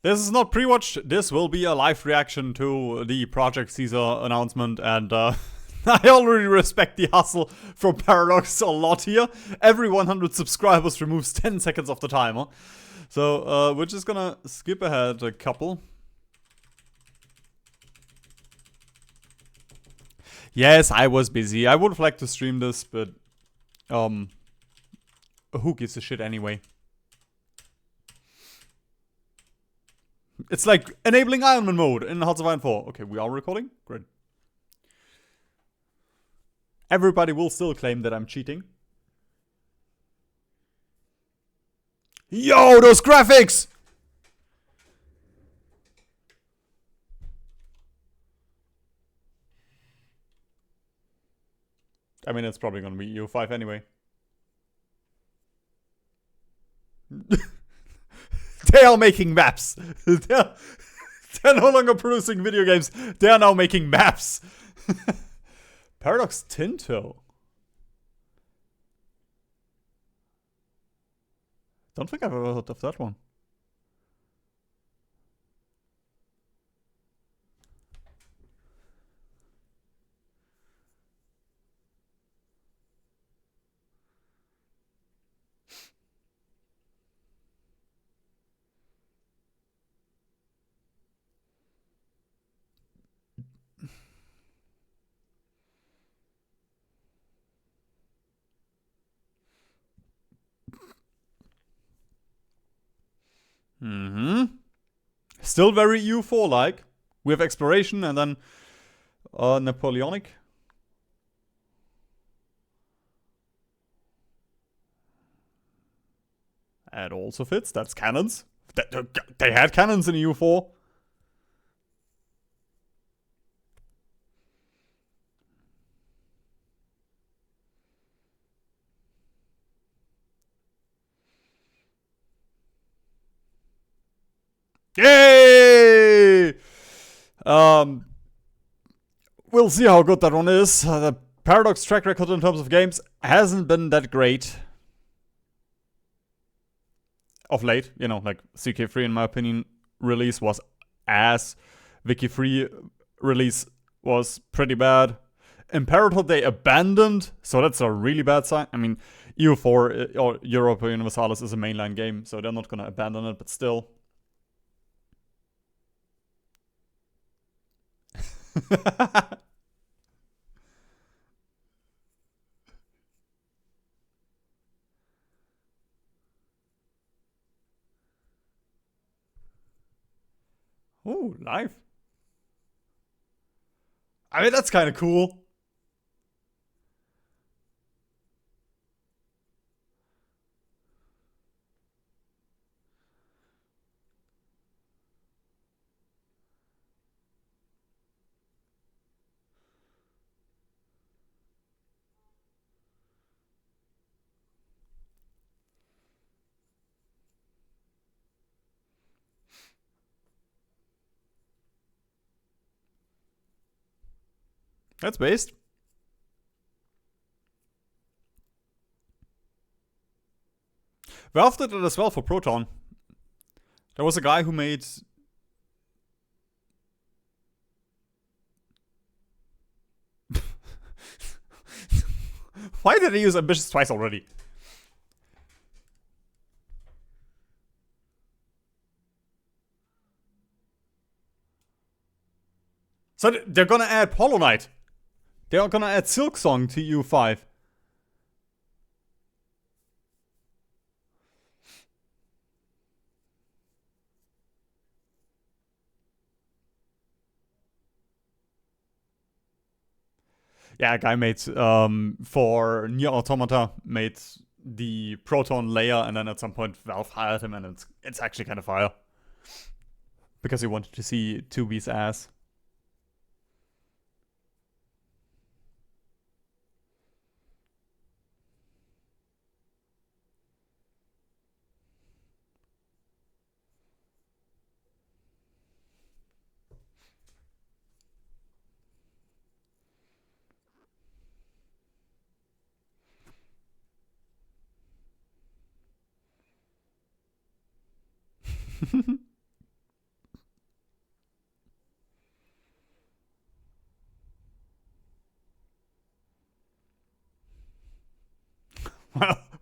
This is not pre-watched. This will be a live reaction to the Project Caesar announcement, and I already respect the hustle from Paradox a lot here. Every 100 subscribers removes 10 seconds of the timer. So we're just gonna skip ahead a couple. Yes, I was busy. I would have liked to stream this, but who gives a shit anyway? It's like enabling Iron Man mode in Hearts of Iron 4. Okay, we are recording? Great. Everybody will still claim that I'm cheating. Yo, those graphics! I mean, it's probably gonna be EU5 anyway. They are making maps. They're no longer producing video games. They are now making maps. Paradox Tinto. Don't think I've ever heard of that one. Still very EU4-like. We have exploration and then Napoleonic. That also fits. That's cannons. They had cannons in EU4. Yay! We'll see how good that one is. The Paradox track record in terms of games hasn't been that great of late. You know, like CK3, in my opinion, release was ass. Wiki3 release was pretty bad. Imperator they abandoned, so that's a really bad sign. I mean, EU4 or Europa Universalis is a mainline game, so they're not gonna abandon it, but still. Ooh, live. I mean, that's kind of cool. That's based. Valve did it as well for Proton. There was a guy who made... Why did he use ambitious twice already? So they're gonna add Hollow Knight. They're gonna add Silksong to EU5. Yeah, a guy made, for Nier Automata, made the Proton layer, and then at some point Valve hired him, and it's actually kind of fire. Because he wanted to see 2B's ass.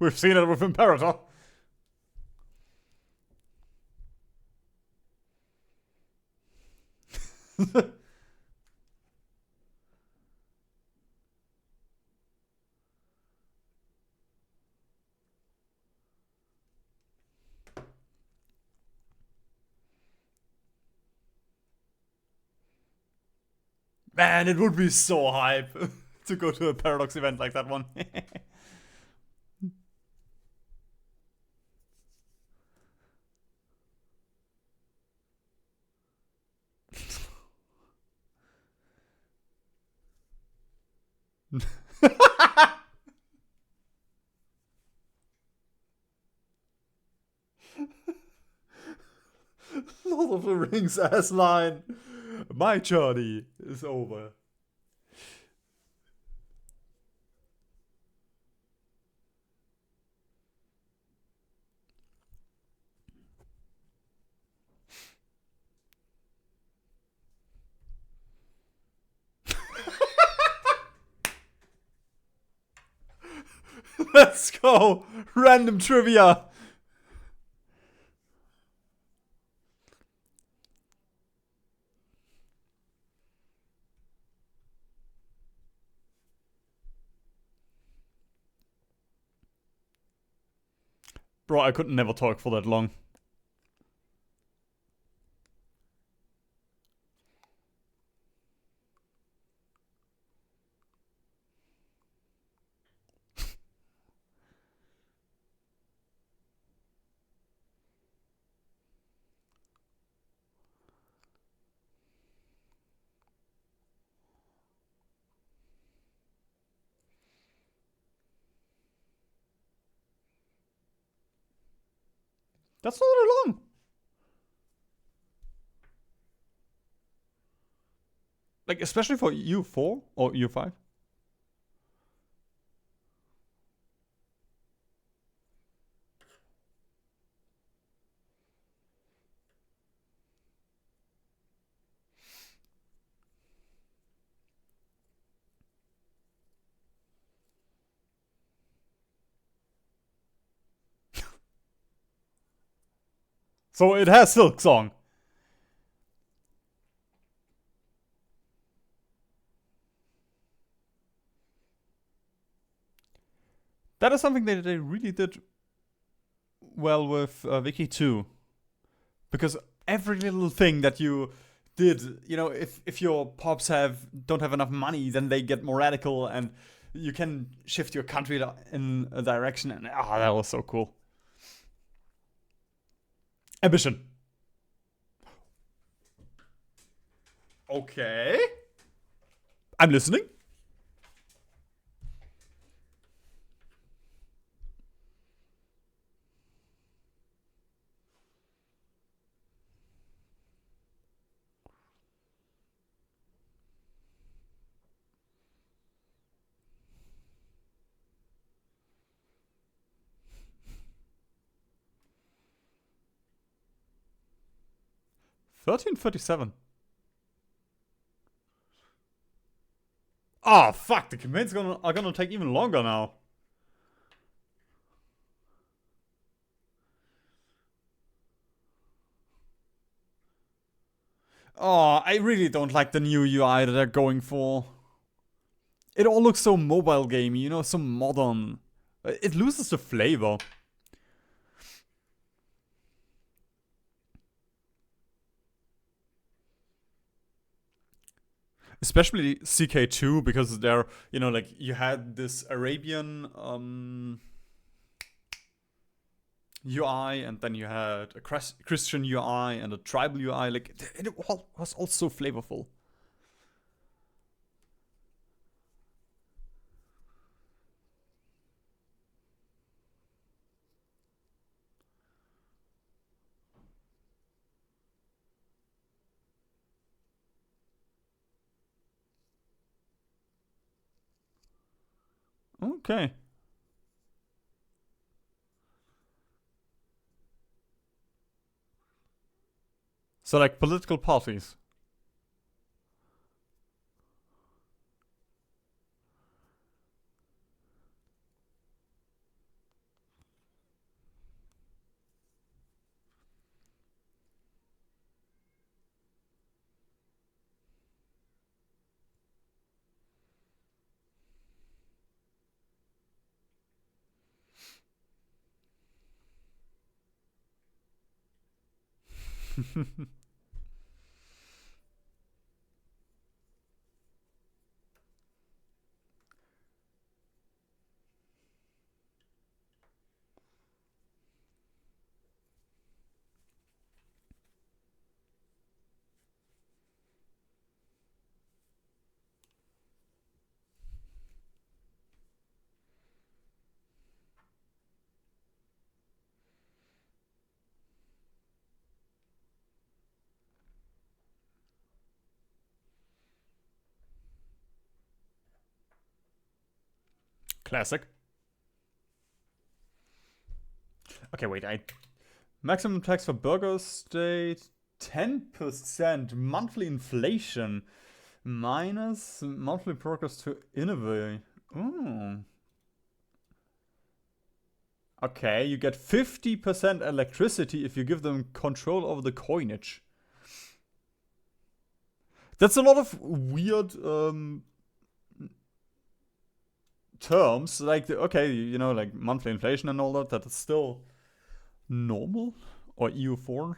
We've seen it with Imperator. Man, it would be so hype to go to a Paradox event like that one. Lord of the Rings ass line. My journey is over. Let's go. Random trivia. Bro, I could never talk for that long. That's not very long. Like, especially for EU4 or EU5. So it has Silk Song. That is something that they really did well with Wiki 2. Because every little thing that you did, you know, if your pops don't have enough money, then they get more radical and you can shift your country in a direction. And that was so cool. Ambition. Okay. I'm listening. $13.37. Oh fuck! The campaigns are gonna take even longer now. Oh, I really don't like the new UI that they're going for. It all looks so mobile gamey, you know, so modern. It loses the flavor. Especially CK2, because they're, you know, like you had this Arabian UI, and then you had a Christian UI and a tribal UI. Like, it was all so flavorful. Okay. So, like, political parties. Classic. Okay, wait, maximum tax for burger state, 10% monthly inflation, minus monthly progress to innovate. Ooh. Okay, you get 50% electricity if you give them control over the coinage. That's a lot of weird terms. Like, okay, you know, like monthly inflation and all that, that is still normal. Or EU4.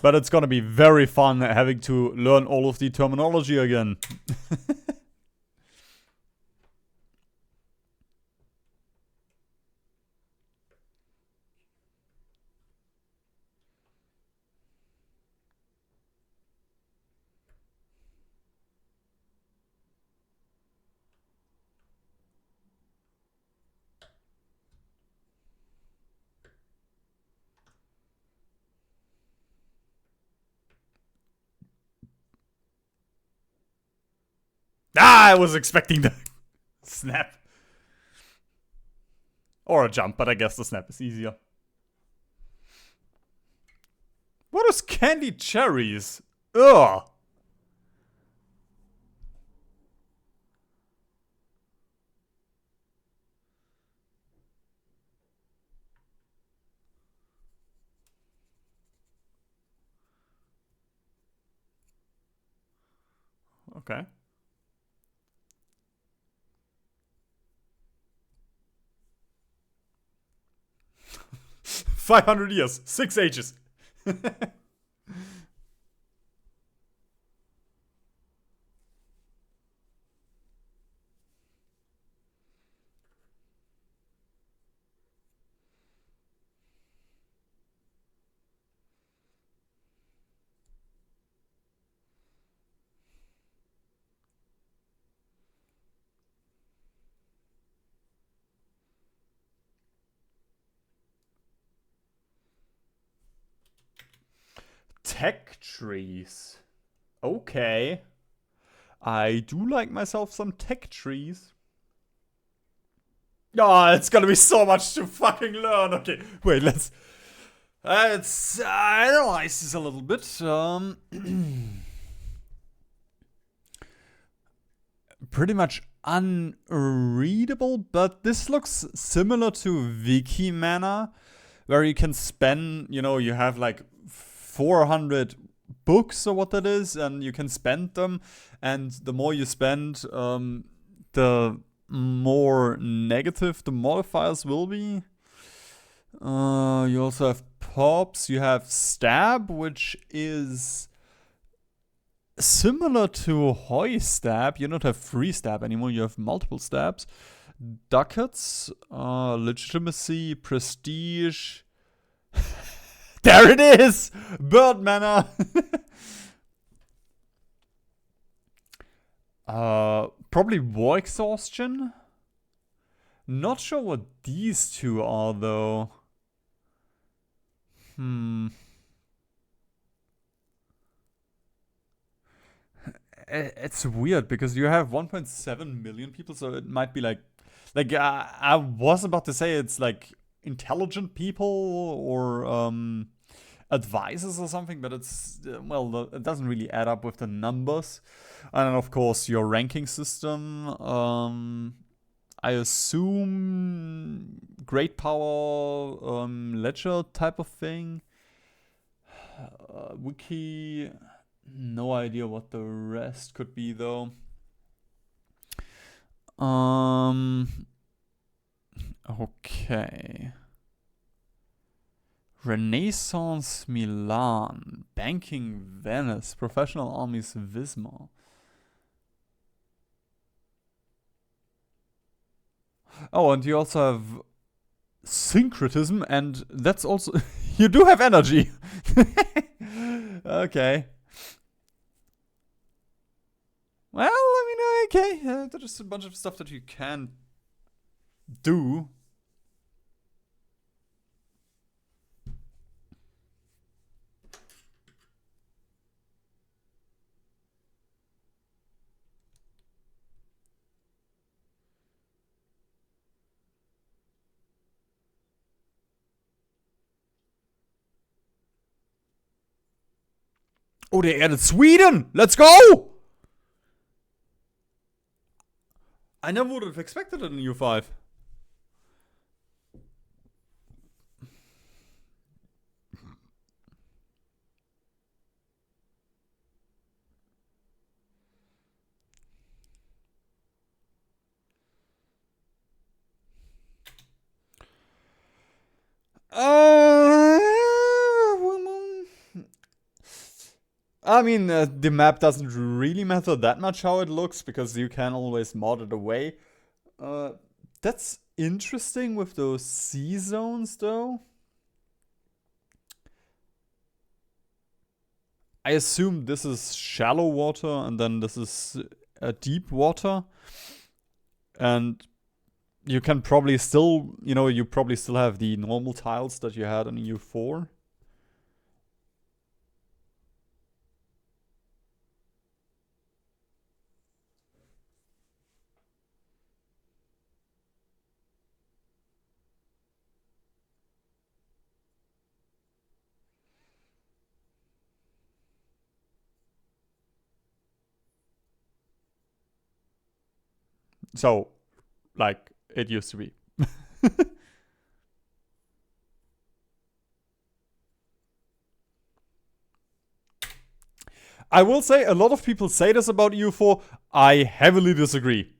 But it's gonna be very fun having to learn all of the terminology again. I was expecting the snap. Or a jump, but I guess the snap is easier. What is candied cherries? Ugh. Okay. 500 years, 6 ages. Tech trees. Okay. I do like myself some tech trees. Oh, it's gonna be so much to fucking learn. Okay, wait, let's analyze this a little bit. Pretty much unreadable, but this looks similar to Wiki Mana, where you can spend, you know, you have like 400 books or what that is, and you can spend them, and the more you spend, the more negative the modifiers will be. You also have pops, you have stab, which is similar to Hoi stab. You don't have free stab anymore, you have multiple stabs. Ducats, legitimacy, prestige. There it is! Bird mana! Probably war exhaustion. Not sure what these two are though. It's weird because you have 1.7 million people, so it might be like I was about to say it's like intelligent people or advisors or something, but it's well, it doesn't really add up with the numbers. And then of course your ranking system. I assume great power ledger type of thing. Wiki. No idea what the rest could be though. Okay. Renaissance Milan, Banking Venice, Professional Armies Wismar. Oh, and you also have syncretism, and that's also you do have energy. Okay. Well, I mean, okay, there's a bunch of stuff that you can do. Oh, they added Sweden! Let's go! I never would have expected it in EU5. I mean, the map doesn't really matter that much how it looks because you can always mod it away. That's interesting with those sea zones, though. I assume this is shallow water and then this is deep water. And you can probably still, you probably still have the normal tiles that you had in EU4. So, like it used to be. I will say a lot of people say this about EU4. I heavily disagree.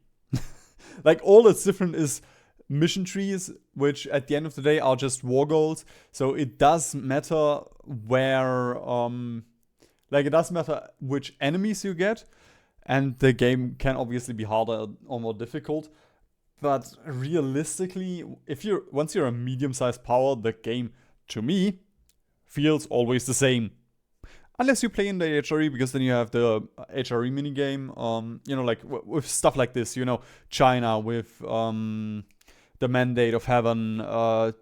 Like all that's different is mission trees, which at the end of the day are just war goals. So it does matter where, it does matter which enemies you get, and the game can obviously be harder or more difficult. But realistically, once you're a medium-sized power, the game, to me, feels always the same. Unless you play in the HRE, because then you have the HRE minigame. With stuff like this, China with the Mandate of Heaven. I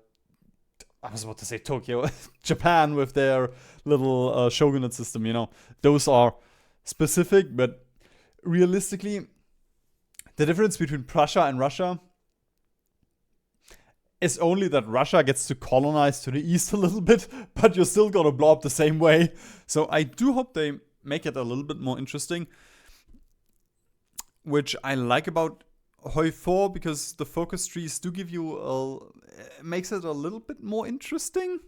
was about to say Tokyo, Japan with their little shogunate system. Those are specific, but realistically, the difference between Prussia and Russia is only that Russia gets to colonize to the east a little bit, but you're still gonna blow up the same way. So I do hope they make it a little bit more interesting, which I like about EU4, because the focus trees do give you makes it a little bit more interesting,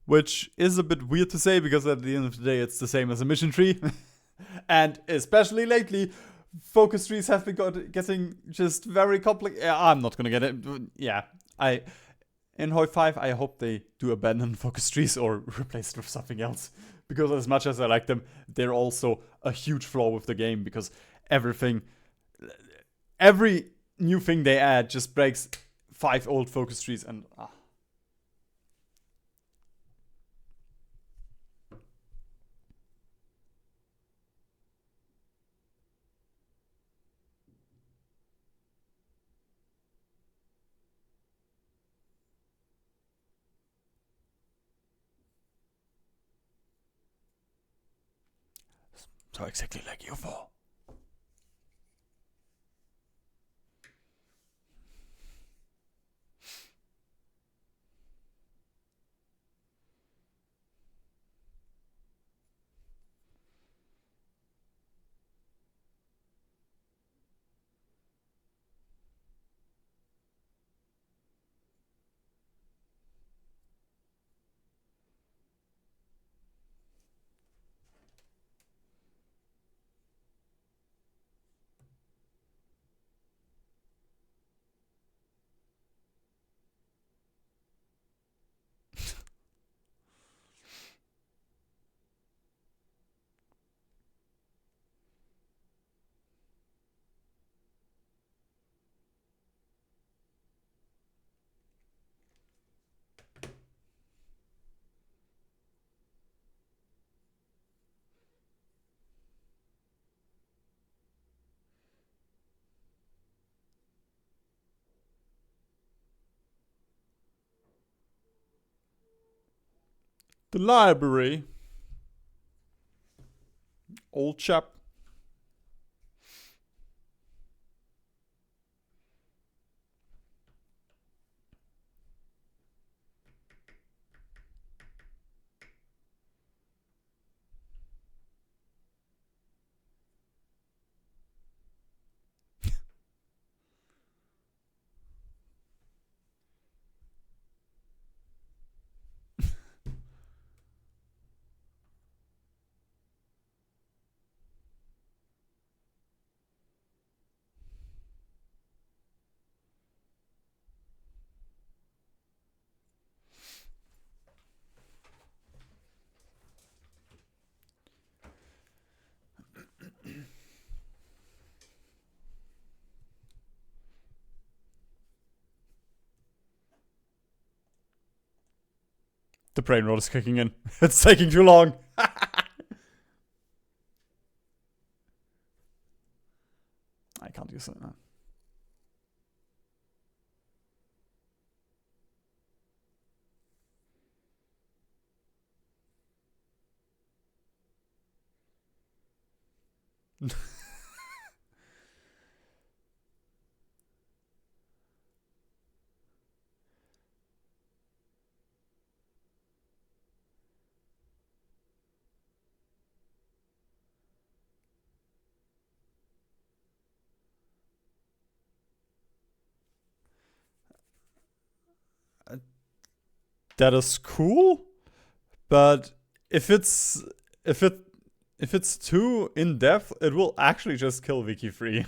which is a bit weird to say because at the end of the day it's the same as a mission tree. And especially lately, focus trees have been getting just very complicated. I'm not gonna get it. Yeah, in EU5, I hope they do abandon focus trees or replace it with something else. Because as much as I like them, they're also a huge flaw with the game. Because every new thing they add just breaks 5 old focus trees, and so exactly like EU4. The library. Old chap. The brain rot is kicking in. It's taking too long. I can't use it now. That is cool, but if it's too in depth, it will actually just kill Wiki3.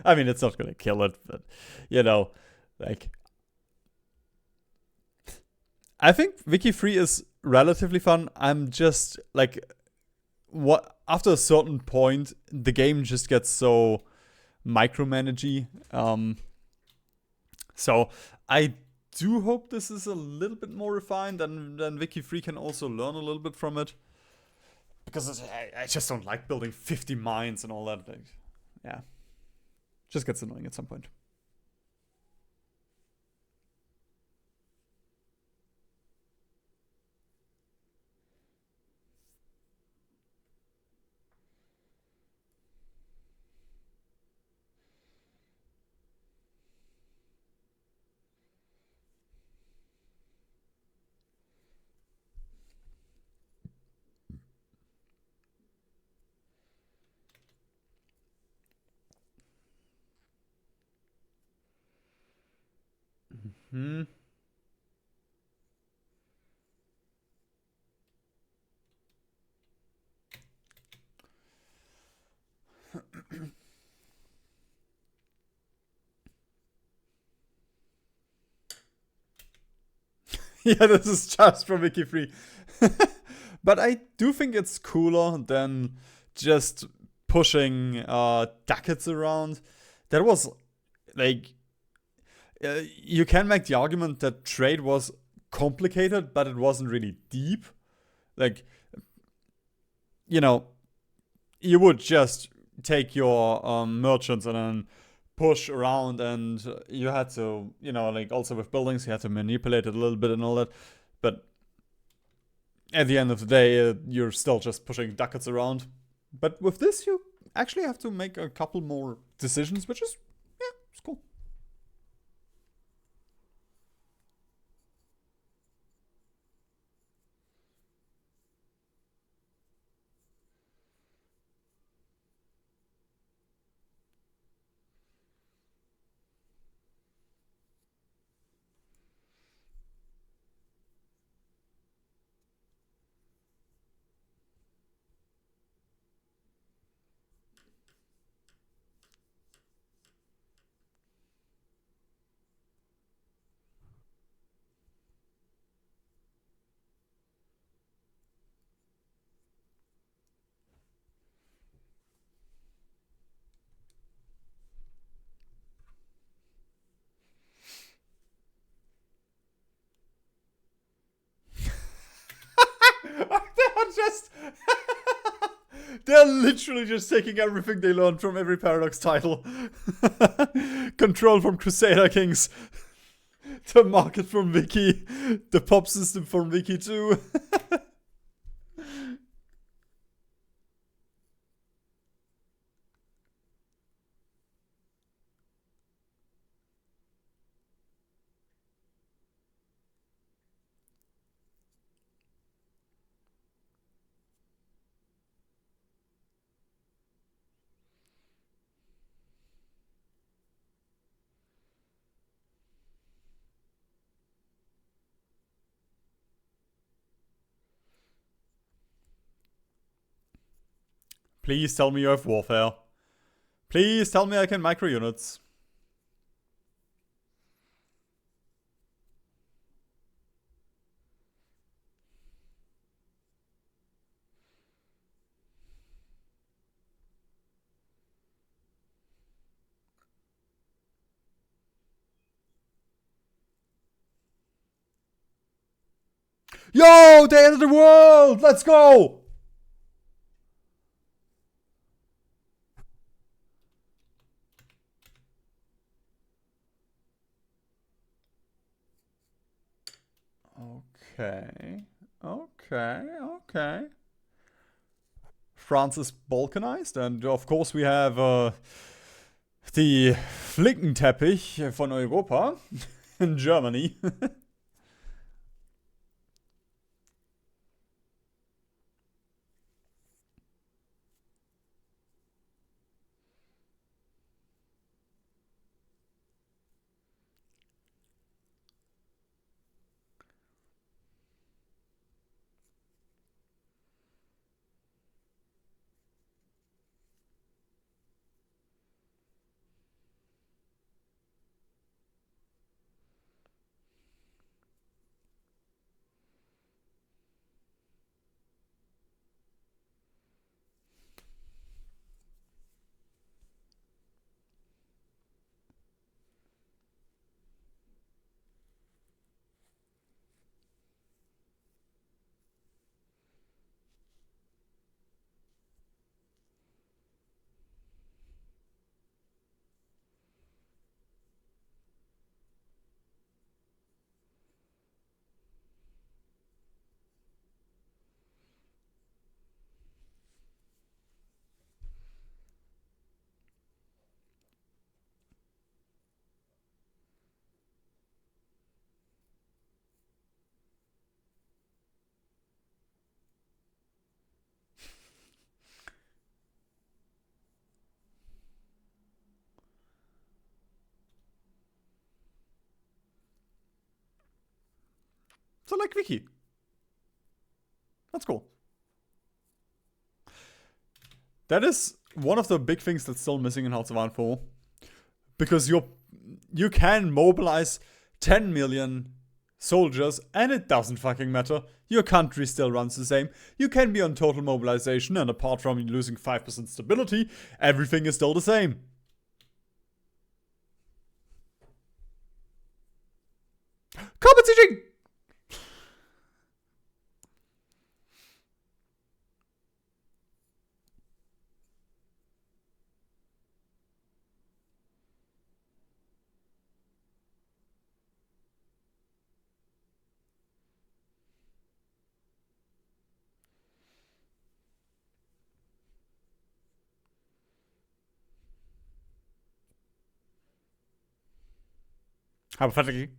I mean, it's not gonna kill it, but you know, like, I think Wiki3 is relatively fun. I'm just like, what after a certain point, the game just gets so micromanagey. So I do hope this is a little bit more refined, and then Wiki3 can also learn a little bit from it. Because I just don't like building 50 mines and all that. Like, yeah. Just gets annoying at some point. Hmm. Yeah, this is just from Wiki3. But I do think it's cooler than just pushing ducats around. That was like, you can make the argument that trade was complicated, but it wasn't really deep. Like, you know, you would just take your merchants and then push around, and you had to, you know, like also with buildings, you had to manipulate it a little bit and all that. But at the end of the day, you're still just pushing ducats around. But with this, you actually have to make a couple more decisions, which is, yeah, it's cool. Just they're literally just taking everything they learned from every Paradox title. Control from Crusader Kings, the market from Wiki, the pop system from Wiki 2. Please tell me you have warfare. Please tell me I can micro units. Yo, they ended the world! Let's go! Okay. France is balkanized, and of course we have the Flickenteppich von Europa in Germany. So like Wiki. That's cool. That is one of the big things that's still missing in Hearts of Iron 4. Because you can mobilize 10 million soldiers and it doesn't fucking matter. Your country still runs the same. You can be on total mobilization and apart from losing 5% stability, everything is still the same. Carpet sieging! Hypothetically.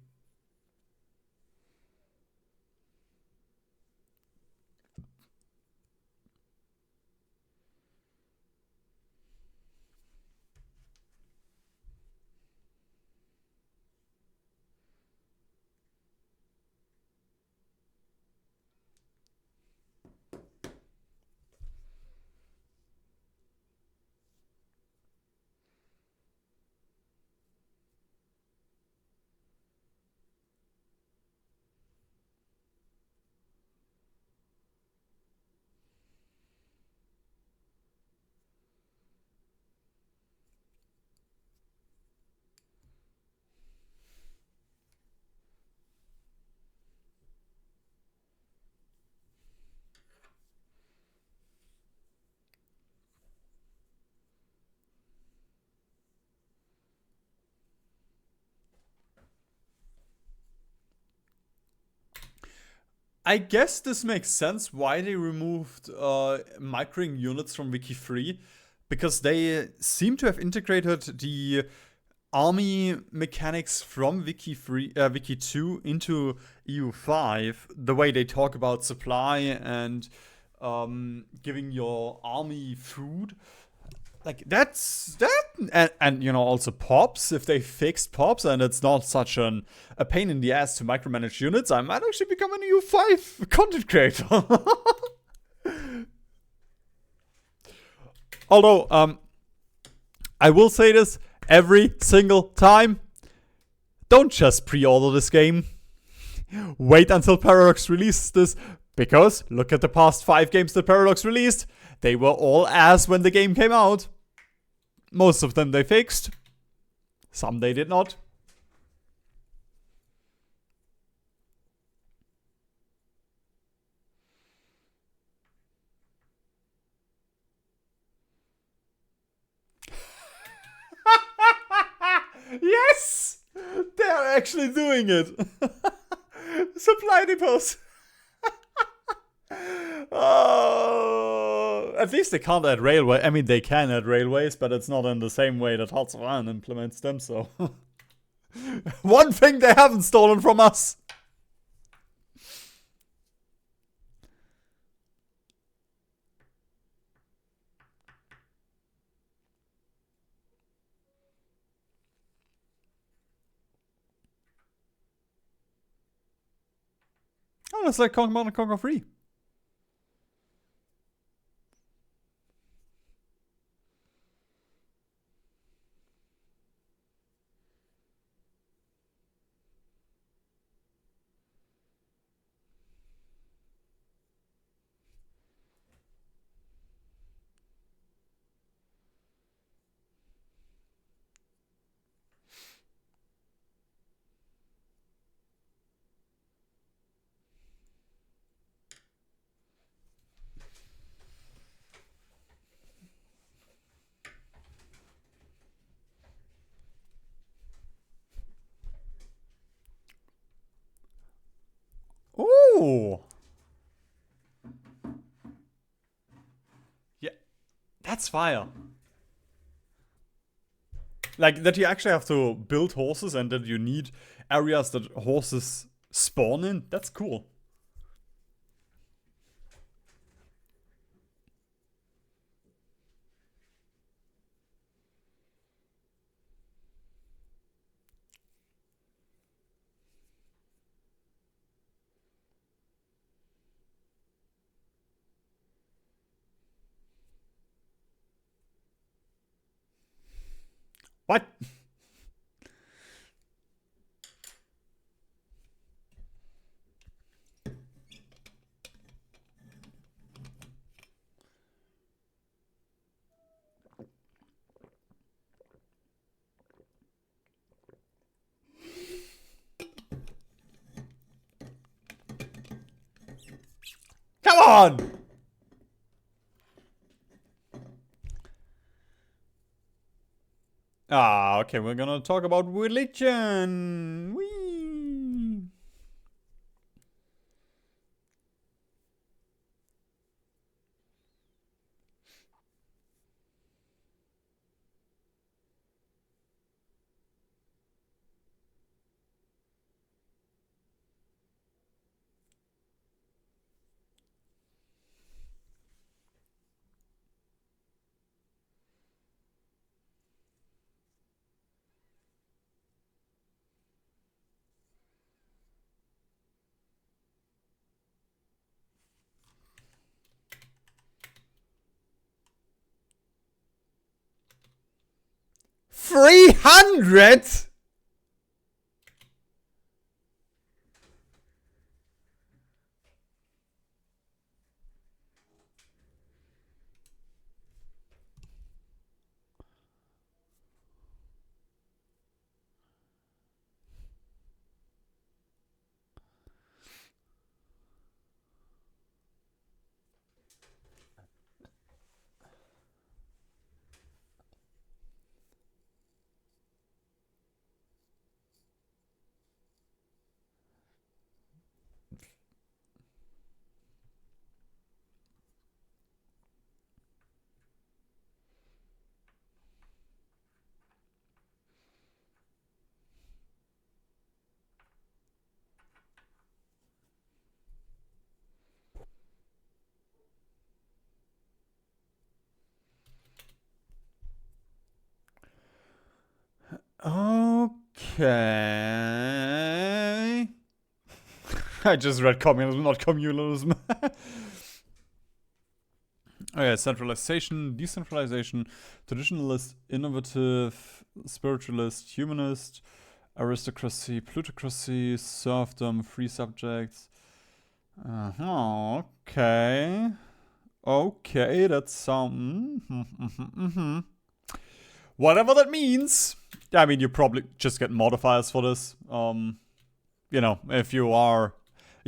I guess this makes sense why they removed microing units from Wiki 3, because they seem to have integrated the army mechanics from Wiki 2 into EU5. The way they talk about supply and giving your army food. Like that's and you know also pops, if they fixed pops and it's not such a pain in the ass to micromanage units, I might actually become an EU5 content creator. Although, I will say this every single time. Don't just pre-order this game. Wait until Paradox releases this, because look at the past 5 games that Paradox released. They were all ass when the game came out. Most of them they fixed. Some they did not. Yes! They're actually doing it. Supply depots. Oh, at least they can't add railway. I mean, they can add railways, but it's not in the same way that Hearts of Iron implements them, so. One thing they haven't stolen from us. Oh, that's like Command & Conquer 3. Ooh. Yeah, that's fire. Like, that you actually have to build horses and that you need areas that horses spawn in. That's cool. What? Come on! Ah, okay, we're gonna talk about religion. Whee! $300? Okay. I just read communism, not communalism. Okay, centralization, decentralization, traditionalist, innovative, spiritualist, humanist, aristocracy, plutocracy, serfdom, free subjects. Okay. Okay, that's some. Whatever that means. I mean, you probably just get modifiers for this. You know, if you are.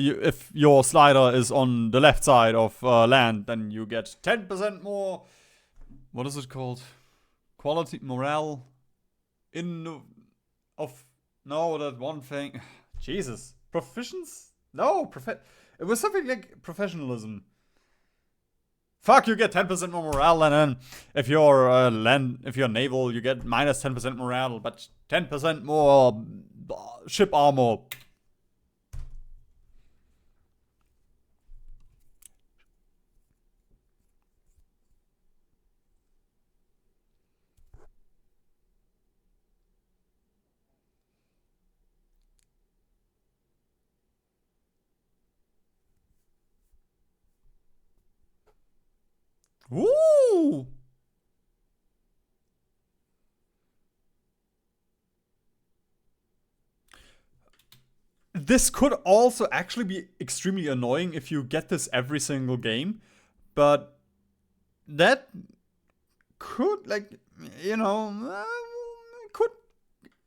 If your slider is on the left side of land, then you get 10% more. What is it called? Quality, morale, that one thing. Jesus, proficiency? No, it was something like professionalism. Fuck, you get 10% more morale, and then if you're naval, you get minus 10% morale, but 10% more ship armor. Woo! This could also actually be extremely annoying if you get this every single game, but that could, like, you know, could,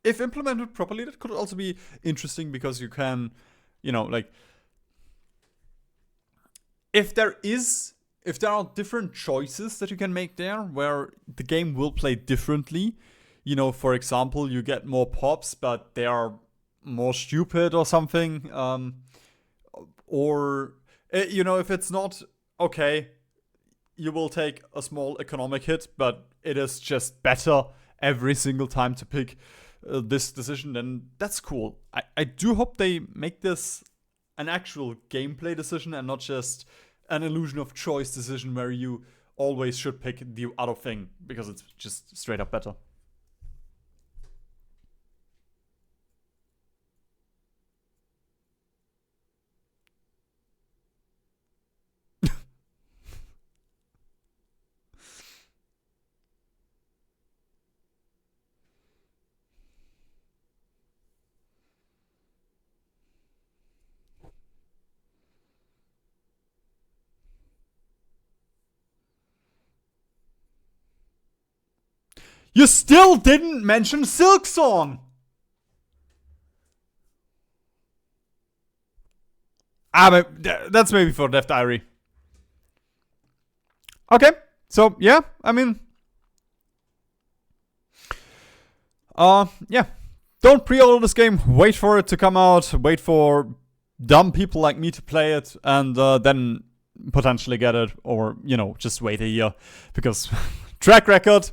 if implemented properly, that could also be interesting because you can, you know, like, if there are different choices that you can make there where the game will play differently, you know, for example, you get more pops, but they are more stupid or something, or, you know, if it's not, okay, you will take a small economic hit, but it is just better every single time to pick this decision, then that's cool. I do hope they make this an actual gameplay decision and not just an illusion of choice decision where you always should pick the other thing because it's just straight up better. You still didn't mention Silk Song! But that's maybe for Death Diary. Okay, so yeah, I mean, yeah. Don't pre-order this game. Wait for it to come out. Wait for dumb people like me to play it, and then potentially get it, or, you know, just wait a year because track record.